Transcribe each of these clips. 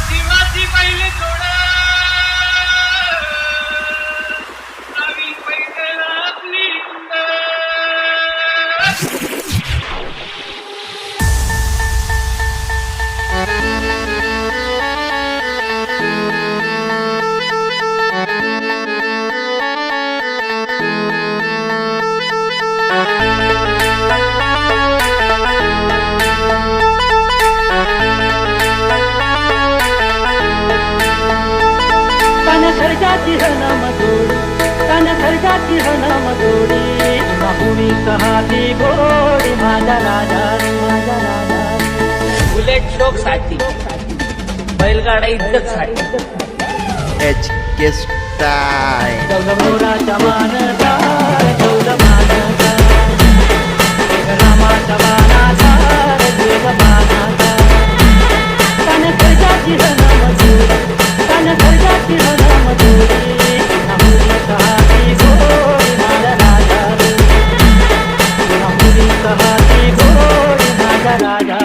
शिवाजी पहिले थोडा आम्ही पहिल्याला आपली खर्चाची हनमदोडी तन खर्चाची हनमदोडी माहुडी कहाती गोडी माझा राजा माझा राजा बुलेट शोक साठी बैलगाडा इज्जत साठी HK Style मोराच्या मानदार मानदार रामाच्या मानादार मानादार तन खर्चाची हनमदोडी तन खर्चाची हनमदोडी माहुडी कहाती गोडी माझा राजा माहुडी कहाती गोडी माझा राजा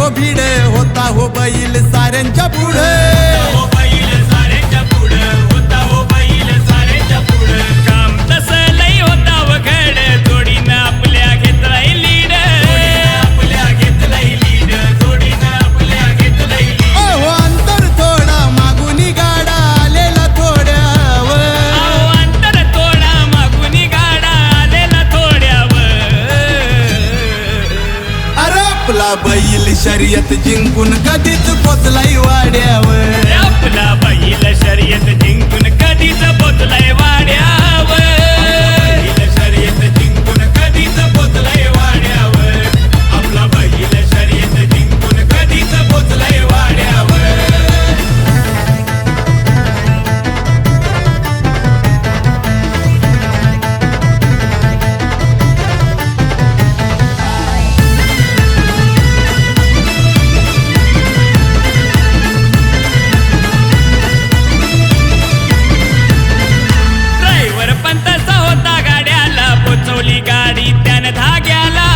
हो भिड होता हो बैल साऱ्यांच्या पुढे काम तसं लई होता वघड जोडीनं आपल्या घेतलाय लीड अहो अंतर थोडा मागुनी गाडा आलेला थोड्यावर अंतर थोडा मागून गाडा आलेला थोड्यावर अरे आपला बैल शर्यत जिंकून कधीच पोचलाय वाड्यावर आपला बैल शर्यत जिंकून कधीच पोचलाय वाड्यावर शर्यत जिंकून कधीच पोचलाय वाड्यावर आपला बैल शर्यत जिंकून कधीच पोचलाय वाड्यावर ड्रायव्हर पण तसा होता गाड्याला पोचवली गाडी त्यानं धाग्याला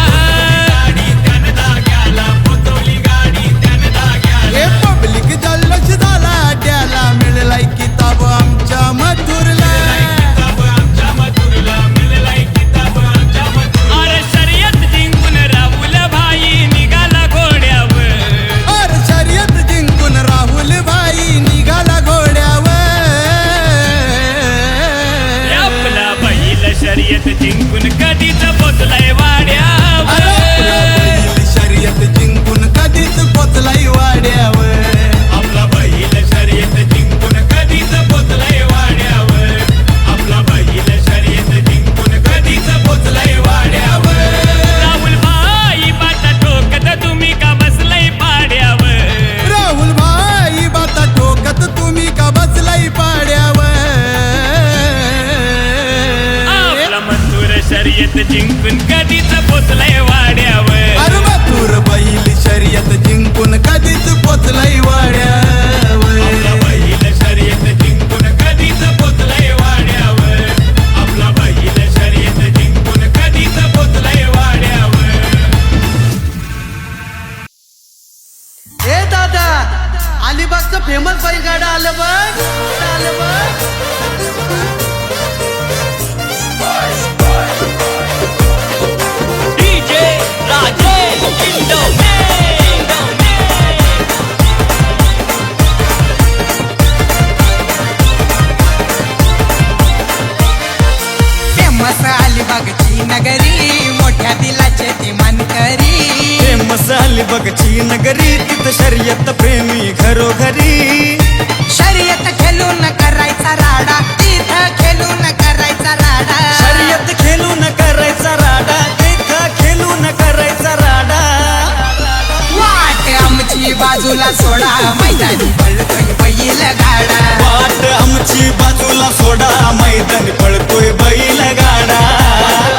पोचवली गाडी त्यानं धाग्याला हे पब्लिक जल्लोष झाला अड्याला मिळलाय किताब आमच्या मथुरला अरे शर्यत जिंकून राहुल भाई निघाला घोड्यावर अरे शर्यत जिंकून राहुल भाई निघाला घोड्यावर आपला बैल शर्यत जिंकून कधीच पोचलाय अरे वाड्यावर आपला बैल शर्यत जिंकून कधीच पोचलाय वाड्यावर आपला बैल शर्यत जिंकून कधीच पोचलाय वाड्यावर आपला बैल शर्यत जिंकून कधीच पोचलाय वाड्यावर राहुल भाई बाटा ठोकत तुम्ही का बसलाय पाड्यावर राहुल भाई बाता ठोकत तुम्ही का बसलाय पाड्यावर आपला मथुर शर्यत जिंकून कधीच पोचलाय वाड्यावर अरे मथुर बैल शर्यत जिंकून कधीच पोचलाय वाड्यावर आपला बैल शर्यत जिंकून कधीच पोचलाय वाड्यावर आपला बैल शर्यत जिंकून कधीच पोचलाय वाड्यावर ए दादा अलिबागचं फेमस बैलगाडा आलं बघ आलं बघ डीजे राजेश फेमस अलिबागची नगरी मोठ्या दिलाचे ती मानकरी फेमस अलिबागची नगरी तिथं शर्यत प्रेमी घरोघरी शर्यत खेळून करायचा राडा तिथं खेळून करायचा राडा शर्यत खेळून करायचा राडा तिथं खेळून करायचा राडा वाट आमची बाजूला सोडा मैदानी पळतोय बैल गाडा वाट आमची बाजूला सोडा मैदानी पळतोय बैल गाडा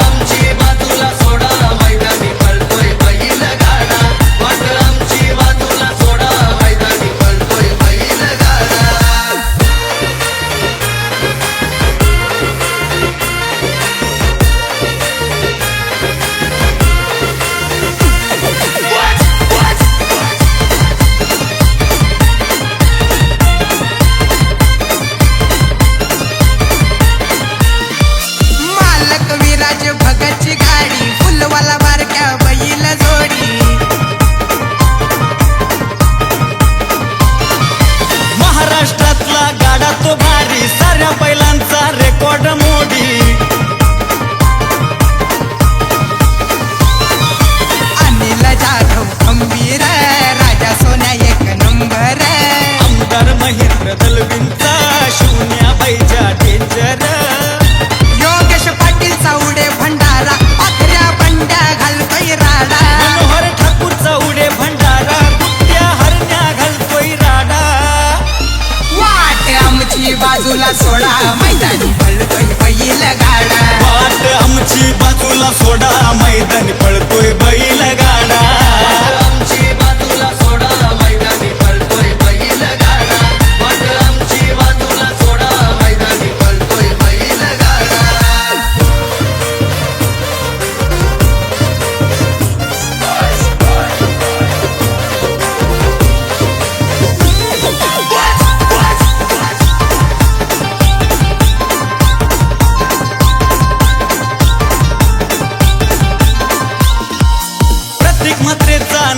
आमची बाजूला सोडा मैदानी पळतोय बैल गाडा वाट आमची बाजूला सोडा मैदानी पळतोय बैल गाडा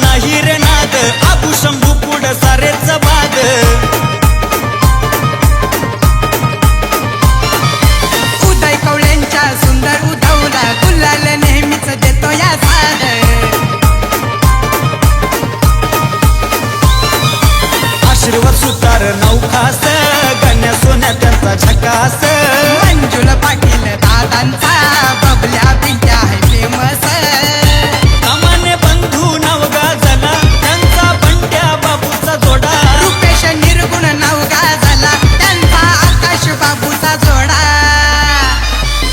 नाही रे नाद आबू शंभू पुढ सारेच बाद उदय कवळ्यांच्या सुंदर उधवला गुलाल नेहमीच देतो या साद आशीर्वाद सुतार नौखास गण्या सोन्या त्यांचा झकास मंजुल पाटील दादांचा बबल्या पिंट्या आहे फेमस सामान्य बंधू नाव गाजला त्यांचा बंट्या बाबूचा जोडा रुपेश निर्गुण नाव गाजला त्यांचा आकाश बाबूचा जोडा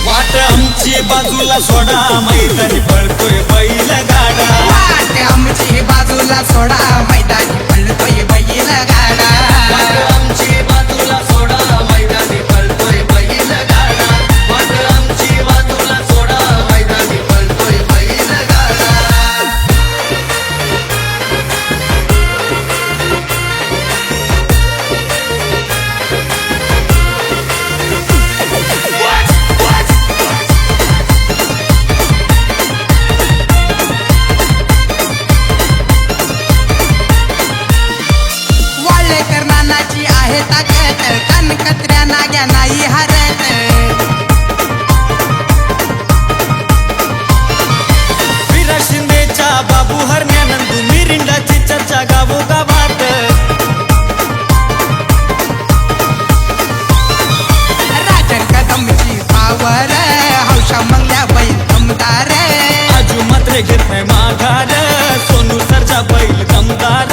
वाट आमची बाजूला सोडा मैदानी पळतोय बैल गाडा वाट आमची बाजूला सोडा मैदानी पळतोय बैल गाडा वाट आमची बाजूला सोडा मैदानी पळतोय बैल गाडा वाट आमची बाजूला सोडा मैदानी पळतोय बैल गाडा वाळेकर नानाची आहे ताकद कनकत्र्या नाग्या नाही हरत विरा शिंदेच्या बाबू हरण्यानंदू मिरिंडाची चर्चा गावोगावात राजन कदमची पावर हौशा मंगल्या बैल दमदार आजू मात्र घेत नाही माघार सोनू सरजा बैल दमदार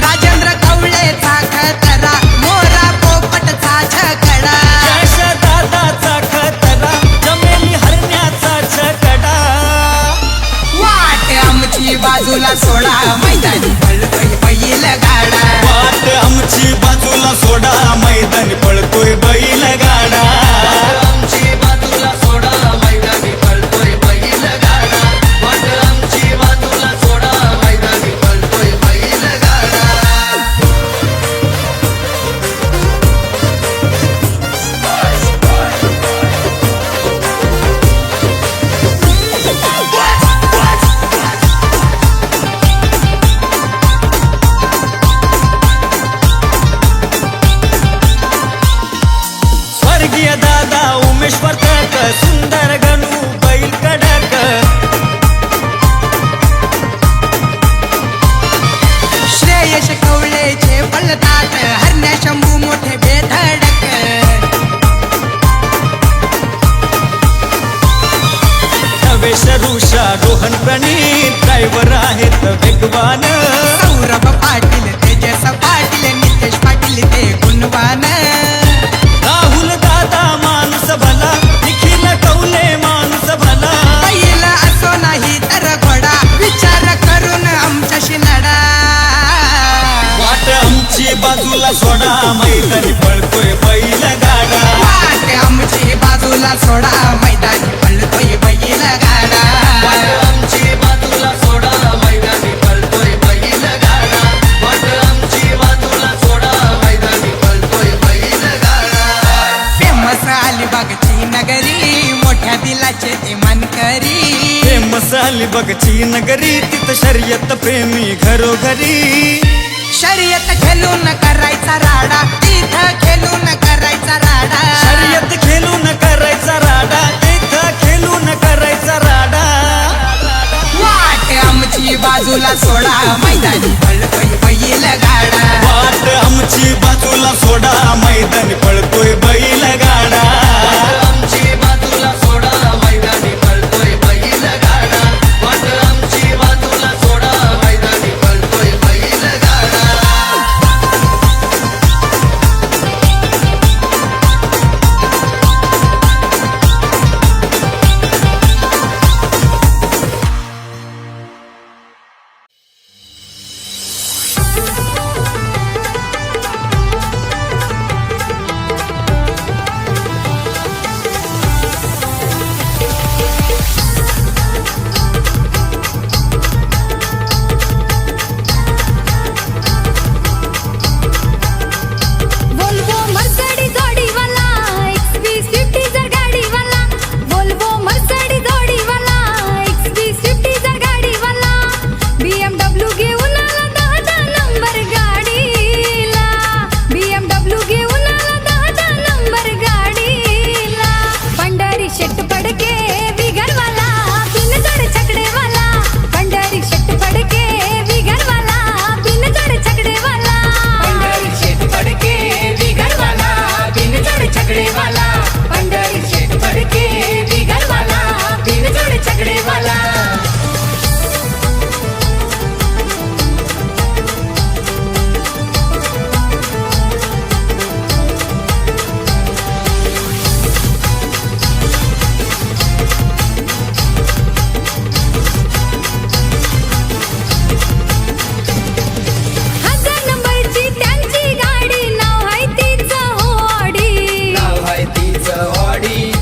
राजेंद्र कवळेचा खतरा मोरा पोपटचा छकडा यश दादाचा खतरा जमेली हरण्याचा छकडा वाट आमची बाजूला सोडा मैदानी पळतोय बैल गाडा वाट आमची बाजूला सोडा मैदानी पळतोय बैल गाडा वाट आमची बाजूला सोडा मैदानी पळतोय बैल गाडा वाट आमची बाजूला सोडा मैदानी पळतोय बैल गाडा स्वर्गीय दादा उमेश वर्तक सुंदर गणू बैल कडक श्रेयश कवळेचे पळतात हरण्या शंभू मोठे बेधडक नवेश ऋषा रोहन प्रणीत ड्रायव्हर आहेत वेगवान सौरभ पाटील तेजस पाटील नितेश पाटील ते गुणवान राहुल दादा माणूस भला निखिल कौले माणूस भला बैल असो नाही तर घोडा विचार करून आमच्याशी लढा वाट आमची बाजूला सोडा मैदानी पळतोय बैल गाडा वाट आमची बाजूला सोडा मैदानी पळतोय बैल गाडा वाट आमची बाजूला सोडा मैदानी पळतोय बैल गाडा वाट आमची बाजूला सोडा मैदानी पळतोय बैल गाडा फेमस अलिबागची नगरी मोठ्या दिलाचे ते मानकरी फेमस अलिबागची नगरी तिथं शर्यत प्रेमी घरोघरी शर्यत खेळून करायचा राडा तिथं खेळून करायचा राडा शर्यत खेळून करायचा राडा तिथं खेळून करायचा राडा वाट आमची बाजूला सोडा मैदानी पळतोय बैल गाडा वाट आमची बाजूला सोडा मैदानी पळतोय बैल गाडा वाट आमची बाजूला सोडा मैदानी पळतोय बैल गाडा वाट आमची बाजूला सोडा मैदानी पळतोय बैल गाडा छकडेवाला हजार नंबरची त्यांची गाडी नाव आहे तिचं होडी नाव आहे तिचं ऑडी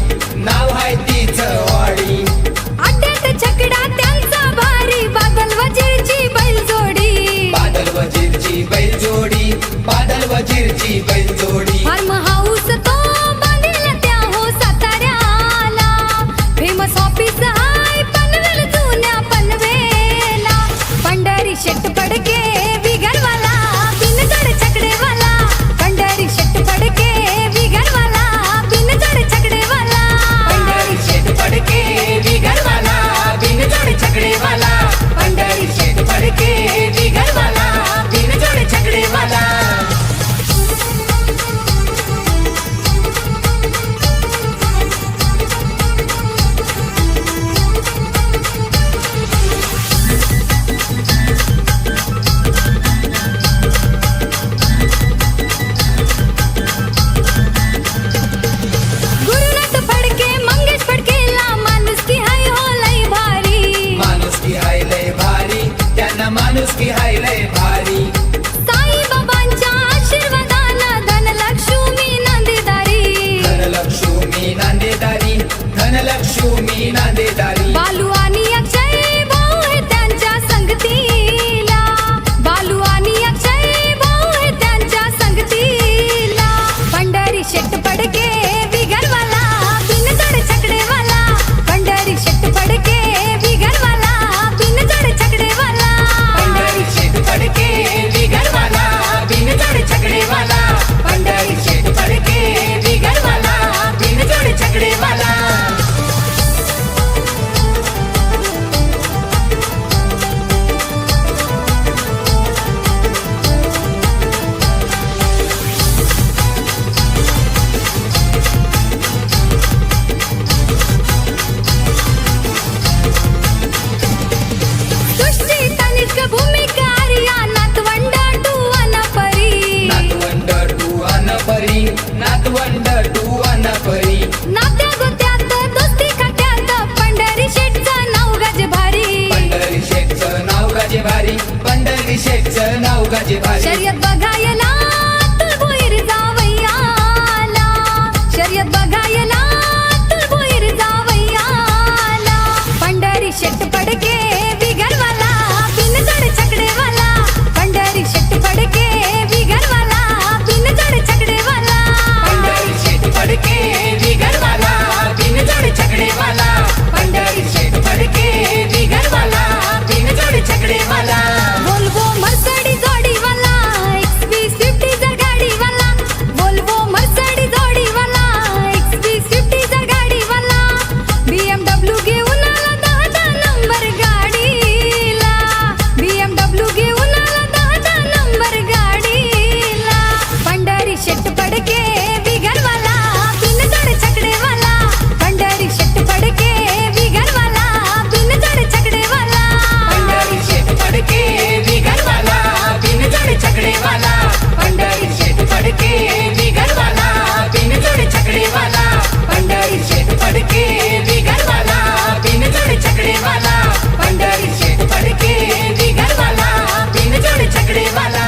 नाव आहे तिचं ऑडी अड्ड्यात छकडा त्यांचा भारी बादल वजीरची बैलजोडी बादल वजीरची बैलजोडी बादल वजीरची बैलजोडी फार्म हाऊस तो बांधील त्या हो साताऱ्याला फेमस ऑफिस हाय पनवेल जुन्या पनवेला पंढरी शेट पडके बिगरवाला बिनजड छकडेवाला पंढरी शेट पडके बिगरवाला बिनजड छकडेवाला पंढरी शेठ पडके बिगरवाला बिनजोड छकडेवाला पंढरी शेठ पडके बिगरवाला बिनजोड छकडेवाला गुरुनाथ फडके मंगेश फडकेला माणूस की हाय हो लई भारी माणूस की हाय लय भारी त्यांना माणूस की हाय लय भारी साई बाबांच्या आशीर्वादानं धनलक्ष्मी नांदेदारी धनलक्ष्मी नांदेदारी धनलक्ष्मी नांदेदारी बालू आणि अक्षय भाऊ हे त्यांच्या संगतीला बालू आणि अक्षय भाऊ हे त्यांच्या संगतीला पंढरी शेट पडके बिगरवाला बिनजड छकडेवाला पंढरी शेट पडके बिगरवाला बिनजड छकडेवाला पंढरी शेठ पडके बिगरवाला बिनजोड छकडेवाला पंढरी शेठ पडके बिगरवाला बिनजोड छकडेवाला सृष्टी तनिष्क भूमिका आर्या नातवंड टू अनपरी नातवंड टू अनपरी नातवंड टू अनपरी नात्या गोत्यात दोस्ती खात्यात पंढरी शेटचं नाव गज भारी पंढरी शेठचं नाव गाजे भारी पंढरी शेठचं नाव गाजे भारी शर्यत बघायला तुळभोईर जावयाला शर्यत बघायला तुळभोईर जावयाला पंढरी शेट पडके बिगरवाला बिनजड छकडेवाला पंढरी शेट पडके बिगरवाला बिनजड छकडेवाला पंढरी शेठ पडके बिगरवाला बिनजोड छकडेवाला पंढरी शेठ पडके बिगरवाला बिनजोड छकडेवाला वोल्वो मर्सडी जोडीवाला XV50 जर गाडीवाला वोल्वो मर्सडी जोडीवाला XV50 जर गाडीवाला BMW घेऊन आला 10 नंबर गाडीला BMW घेऊन आला 10 नंबर गाडीला पंढरी शेट पडके बिगरवाला बिनजड छकडेवाला पंढरी शेट पडके बिगरवाला बिनजड छकडेवाला पंढरी शेठ पडके बिगरवाला बिनजोड छकडेवाला पंढरी शेठ पडके बिगरवाला बिनजोड छकडेवाला पंढरी शेठ पडके बिगरवाला बिनजोड छकडेवाला पंढरी शेठ पडके बिगरवाला बिनजोड छकडेवाला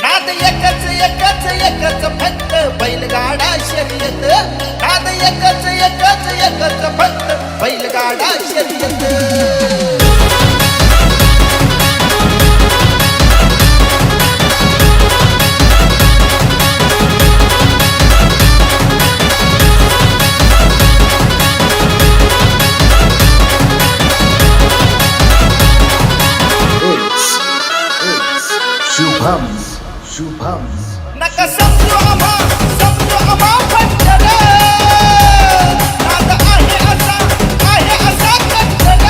नाद एकच एकच एकच फक्त बैलगाडा शर्यत नाद एकच एकच एकच फक्त बैलगाडा शर्यत नका समजू आम्हा फटकन नाद आहे असा कट्टर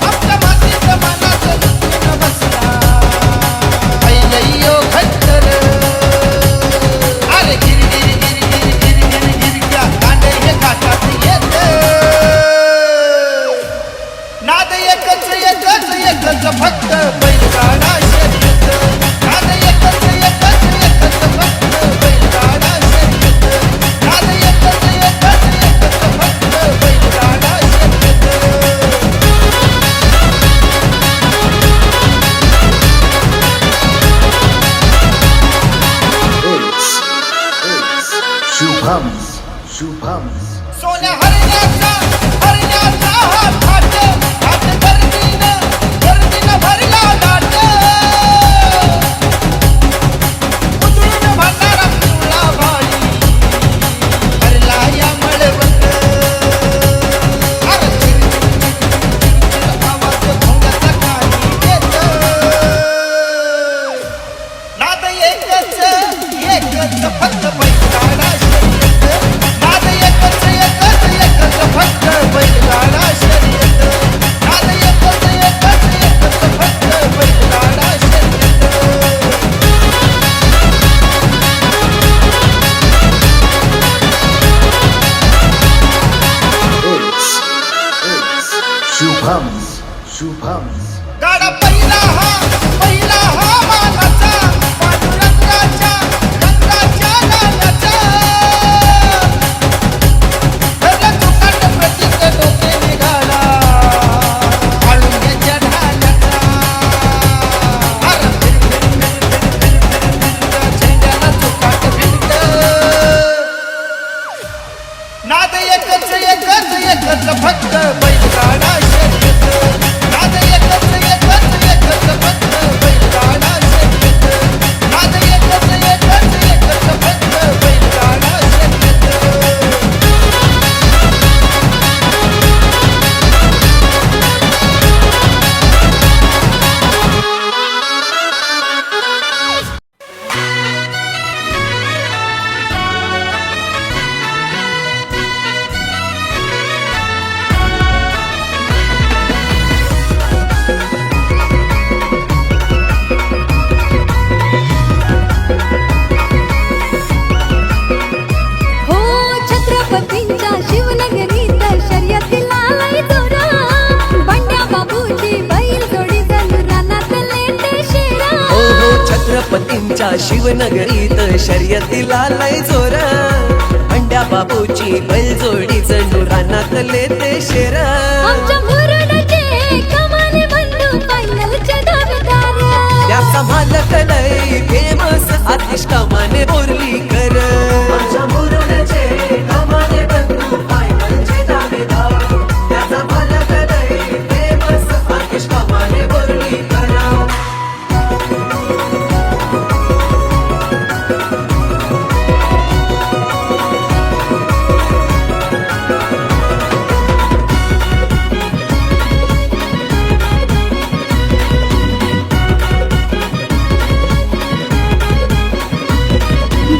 आपल्या मातीत एकच फक्त बैलगाडा शर्यत नाद एकच एकच एकच फक्त बैलगाडा शर्यत नाद एकच एकच एकच फक्त बैलगाडा शर्यत शुभम सोन्या हरण्याचा हा थाट थाट गर्दीनं भरला दाट उतरून भरणारा पिवळा भाई भरला या मळवट अरे चिरचिर आवाज भोंगाचा काही येत नाद एकच एकच फक्त बैलगाडा शर्यत नाद एकच एकच एकच फक्त बैलगाडा शर्यत नाद एकच एकच एकच फक्त बैलगाडा शर्यत शुभम गाडा पहिला हा मानाचा पांडुरंगाच्या नानाचा धरला तुकाट प्रतीक डोके निघाला आळुंग्याच्या ढाल्याचा अरे झेंड्याला तुकाट भिडत नाद एकच एकच एकच फक्त बैलगाडा शर्यत नाद एकच एकच एकच फक्त बैलगाडा शर्यत नाद एकच एकच एकच फक्त बैलगाडा शर्यत हो छत्रपतींच्या शिवनगरीत शर्यतीला लय जोरा बंड्या बाबूची बैल जोडी जणू रानातले ते शेरा हो छत्रपतींच्या शिवनगरीत शर्यतीला लय जोर अंड्या बाबूची बैलजोडी जणू रानातले ते शेर आमच्या मुरुडचे कमाने बंधू फायनलचे दावेदार त्याचा मालक लय फेमस आतिश कमाने बोरली कर आमच्या मुरुडचे कमाने बंधू फायनलचे दावेदार त्याचा मालक लय फेमस आतिश कमाने बोरली कर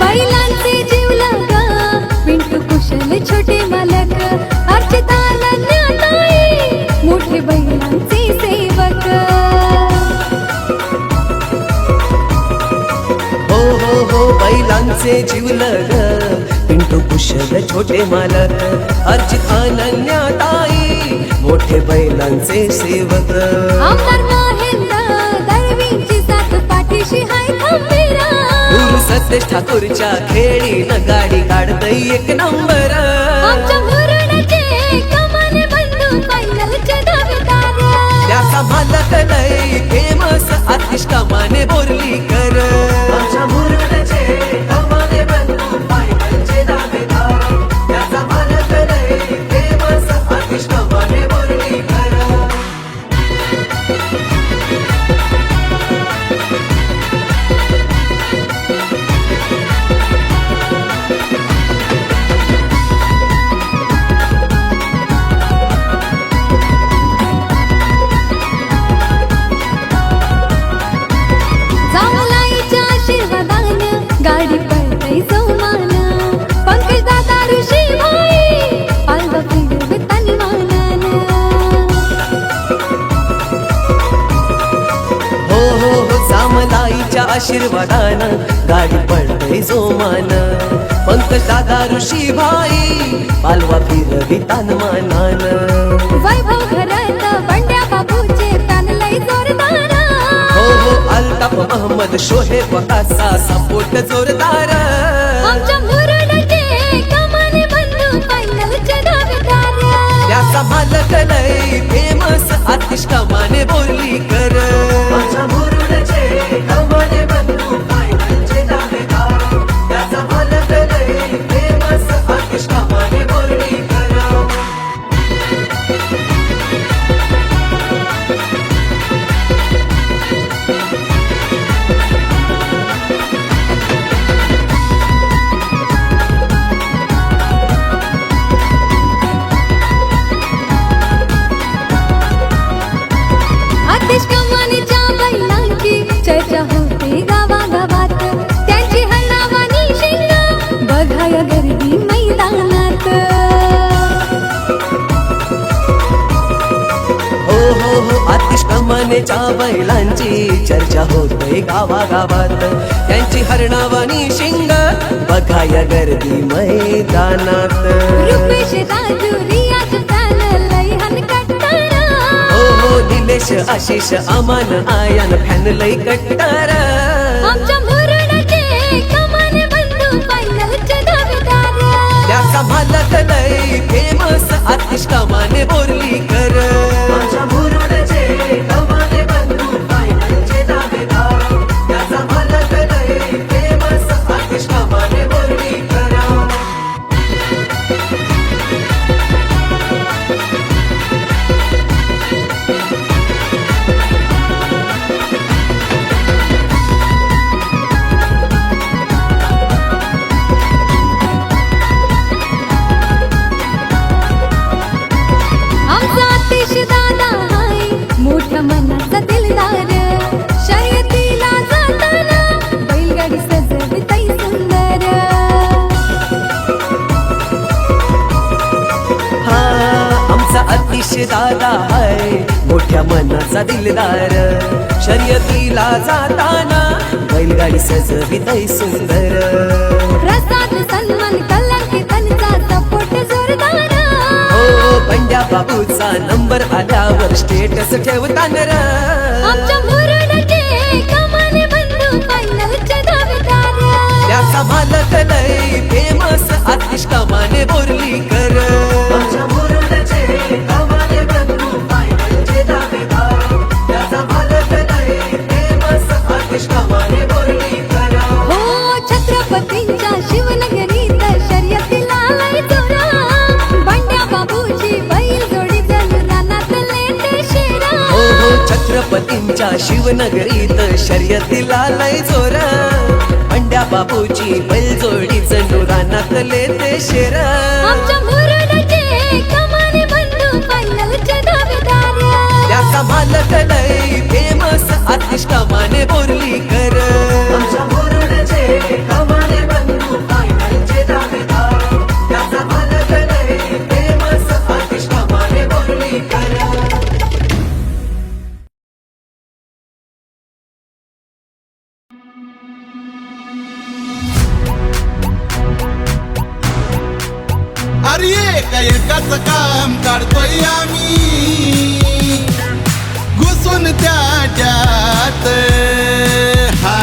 बैलांचे जीवलग पिंटू कुशल छोटे मालक अर्चिताला ज्ञाताई मोठे बैलांचे सेवक हो बैलांचे जीवलग पिंटू कुशल छोटे मालक अर्जित अनन्याताई मोठे बैलांचे सेवक आमदार महेंद्र दळवींची साथ पाठीशी हाय खंबीरा सतेज ठाकूरच्या खेळीनं गाडी काढतय एक नंबर आमच्या मुरुडचे कमाने बंधू फायनलचे दावेदार त्याचा मालक लय फेमस आतिश कमाने बोरली कर आमच्या मुरुडचे कमाने बंधू फायनलचे दावेदार त्याचा मालक लय फेमस आतिश कमाने बोरली कर जामलाईच्या आशीर्वादानं गाडी पळतय जोमान पंकज दादा ऋषी भाई पालवा फिरव तन्मानानं हो जामलाईच्या आशीर्वादानं गाडी पडतय जोमान पंकज दादा ऋषी भाई पालवा फिरवी तानमानानं वैभव घरात बंड्या बाबूचे तान लय जोर मोहम्मद शोहेब असा सपोर्ट जोरदार आमच्या मुरडचे कमाने बंधू फायनलचे दावेदार त्याचा मालक लय फेमस आतिश कमाने बोर्लीकर आमच्या मुरुडचे कमाने बंधू फायनलचे दावेदार त्याचा मालक लय फेमस आतिश कमाने बोर्लीकर आतिश कमानीच्या बैलांची चर्चा होते गावागावात त्यांची हल्लावानी शिंग बघाया गर्दी मैदानात हो आतिश कमानेच्या बैलांची चर्चा होते गावागावात त्यांची हरणावानी शिंग बघाया गर्दी मैदानात रुपेश राजू रियाज फॅन लयहान कट्टारा हो निलेश आशिष अमान आयान फॅन लई कट्टार आमच्या मुरडचे कमाने बंधू फायनलचे दावेदार त्याचा मालक लय फेमस आतिश कमाने बोर्लीकर आमच्या मुरुडचे कमाने बंधू फायनलचे दावेदार त्याचा मालक लय फेमस आतिश कमाने बोर्लीकर आमचा आतिश दादा हाय मोठ्या मनाचा दिलदार शर्यतीला जाताना बैलगाडी सजविताई सुंदर हा आमचा आतिश दादा हाय मोठ्या मनाचा दिलदार शर्यतीला जाताना बैलगाडी सजविताई सुंदर प्रसाद सन्मान कलंकी त्यांचा सपोर्ट जोरदार हो पंड्या बाबूचा नंबर आल्यावर स्टेटस ठेवताना र आमच्या मुरडचे कमाने बंधू फायनलचे दावेदार त्याचा मालक लय फेमस आतिश कमाने बोर्लीकर आमच्या मुरुडचे कमाने बंधू फायनलचे दावेदार त्याचा मालक लय फेमस आतिश कमाने बोर्लीकर हो छत्रपतींच्या शिवनगरीत शर्यतीला लय जोरा बंड्या बाबूची बैल जोडी जणू रानातले ते शेरा हो छत्रपतींच्या शिवनगरीत शर्यतीला लय जोर पंड्या बाबूची बैलजोडी जणू रानातले ते शेर आमच्या मुरडचे कमाने बंधू फायनलचे दावेदार त्याचा मालक लय फेमस आतिश कमाने बोर्लीकर आमच्या मुरुडचे कमाने बंधू फायनलचे दावेदार त्याचा मालक लय फेमस आतिश कमाने बोर्लीकर अरे एकाच काम काढतोय आम्ही घुसून त्याच्यात हा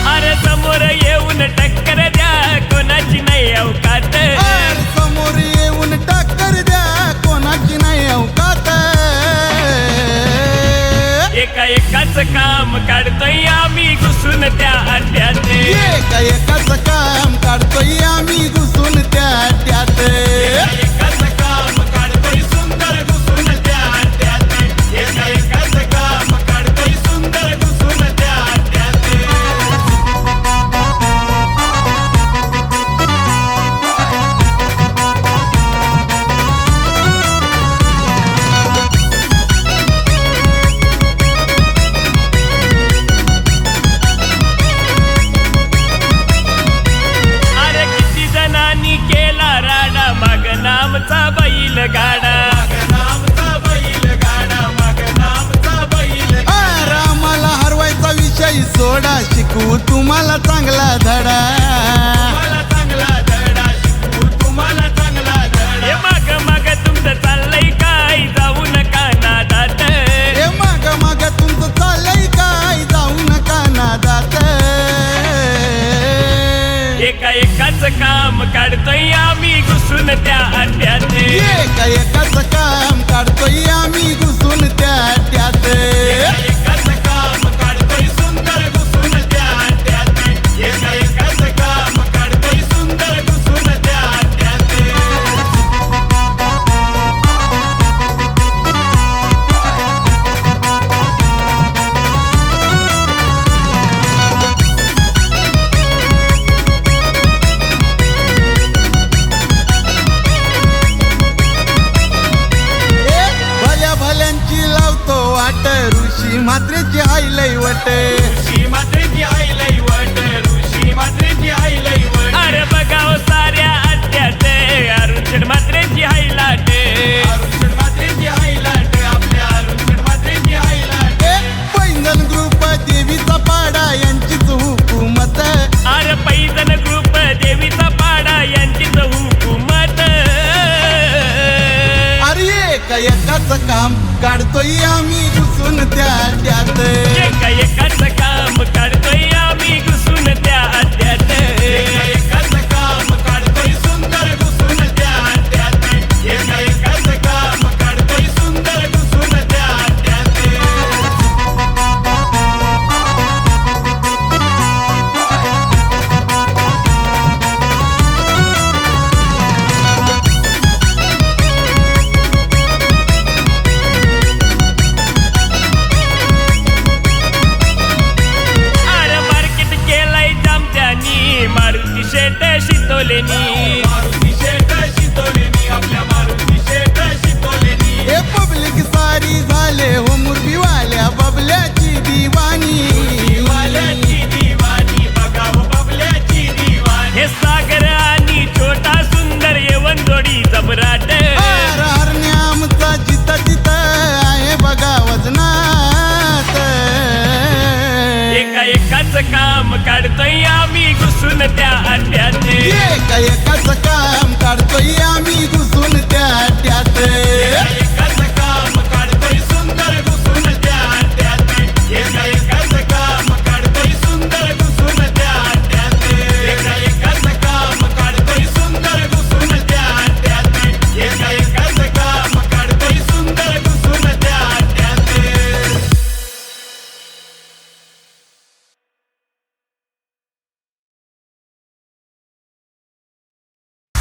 अरे समोर येऊन टक्कर द्या कोणाची नाही अवकात समोर येऊन टक्कर द्या कोणाची नाही अवकात एकाच काम काढतोय आम्ही घुसून त्या अड्ड्यात एकाच काम काढतोय आम्ही घुसून त्यात एकाच काम काढतोय सुंदर घुसून त्या अड्ड्यात एकाच काम काढतोय सुंदर घुसून त्या अड्ड्यात घुसून त्या अड्ड्यात एका एकाच काम काढतोय आम्ही घुसून त्या त्यात एकाच काम काढतोय सुंदर घुसून त्या अड्ड्यात एका एकाच काम काढतोय सुंदर घुसून त्या अड्ड्यात भल्या भल्यांची लावतो वाट ऋषी मात्रेची आईलय वट ऋषी मात्रेची आई लई वट ऋषी मात्रेची आई लई वट अरे बघाव साऱ्या अड्ड्यात अरुण मात्रेची आई लाट अरुण मात्रेची आई लाट आपल्या अरुण मात्रेची आई लाट पैंजण ग्रुप देवीचा पाडा यांचीच हुकूमत अरे पैजण ग्रुप देवीचा पाडा यांचीच हुकूमत अरे एका एकाच काम काढतोय आम्ही घुसून त्या त्यात एका एकाच काम काढतोय आम्ही घुसून त्या अड्ड्यात एकाच काम काढतोय सुंदर घुसून त्या अड्ड्यात एका एकाच काम काढतोय सुंदर घुसून त्या अड्ड्यात अरे मार्केट केलंय जामत्यानी मारुती शेट शितोलेनी मारुती शेट शितोलेनी आपल्या मारुती शेट शितोलेनी हे पब्लिक सारी झाले हो मुरबीवाल्या बबल्याची दिवाणी वाल्याची दिवाणी बघाव बबल्याची दिवाणी हे सागर आणि छोटा सुंदर येवन जोडी जबराट हर हरणे आमचा जित जित आहे बघा वजनात एका एकाच काम काढतोय आम्ही घुसून त्या अड्ड्यात एका एकाच काम काढतोय आम्ही घुसून त्या त्यात एकाच काम काढतोय सुंदर घुसून त्या अड्ड्यात एका एकाच काम काढतोय सुंदर घुसून त्या अड्ड्यात एका एकाच काम काढतोय सुंदर घुसून त्या अड्ड्यात एका एकाच काम काढतोय सुंदर घुसून त्या अड्ड्यात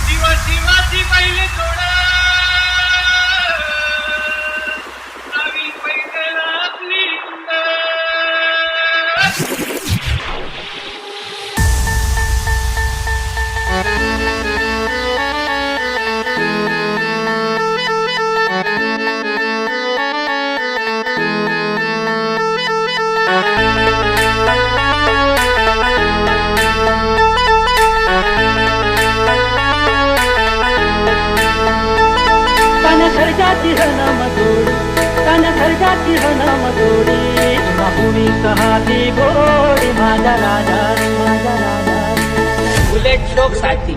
शिवाजी पहिले थोडं नवीन पैठण आपली तन खर्जाची हनम जोडी तन खर्जाची हनम जोडी भूमी कहाती गोडी माझा राजा बुलेट शोक साठी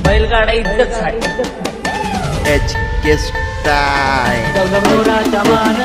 बैलगाडा इज्जत साठी HK Style. जगमोराच्या मान